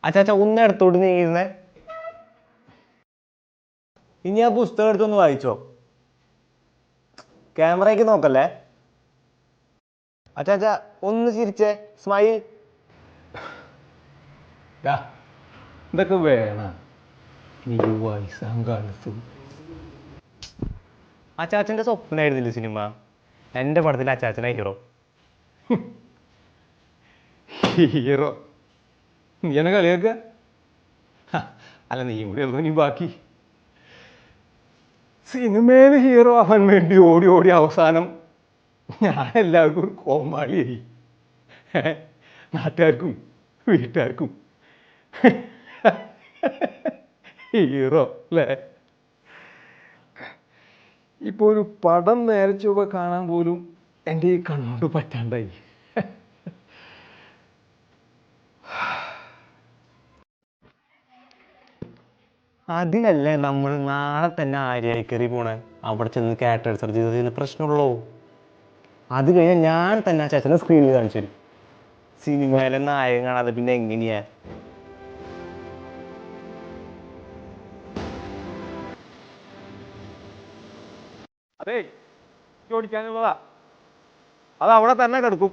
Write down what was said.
അച്ചാച്ച ഒന്ന് എടുത്തോട്ട് നീങ്ങുന്നേ. ഇനി ആ പുസ്തകം എടുത്തൊന്ന് വായിച്ചോ. ക്യാമറയ്ക്ക് നോക്കല്ലേ. അച്ചാച്ച ഒന്ന് ചിരിച്ചേ, സ്മൈൽ. ഇതൊക്കെ വേണം ഈ വയസ്സാം കാലത്ത്. അച്ചാച്ചൻ്റെ സ്വപ്നമായിരുന്നില്ല സിനിമ. എൻ്റെ പടത്തിൽ അച്ചാച്ചനാ ഹീറോ. ഹീറോ? നീ എന്നെ കളിയാക്ക? അല്ല നീ കൂടി ഉള്ളൂ നീ ബാക്കി. സിനിമയിൽ ഹീറോ ആവാൻ വേണ്ടി ഓടി ഓടി അവസാനം ഞാൻ എല്ലാവർക്കും ഒരു കോമാളിയായി. നാട്ടുകാർക്കും വീട്ടുകാർക്കും ഹീറോ അല്ലേ? ഇപ്പോൾ ഒരു പടം നേരെ ചൊവ്വ കാണാൻ പോലും എൻ്റെ ഈ കണ്ണോട് പറ്റാണ്ടായി. അതിനല്ലേ നമ്മൾ നാളെ തന്നെ ആര്യായിക്കറി പോണേ. അവിടെ ചെന്ന് കാറ്റർ സർജറി ചെയ്തതിന് പ്രശ്നമുള്ളൂ. അത് കഴിഞ്ഞാൽ ഞാൻ തന്നെ അച്ചാച്ചനെ സ്ക്രീനിൽ കാണിച്ചു തരും. സിനിമയിലെ നായകൻ കാണാതെ പിന്നെ എങ്ങനെയാ? അതെ ചോദിക്കാനുള്ളതാ, അത് അവിടെ തന്നെ കിടക്കും.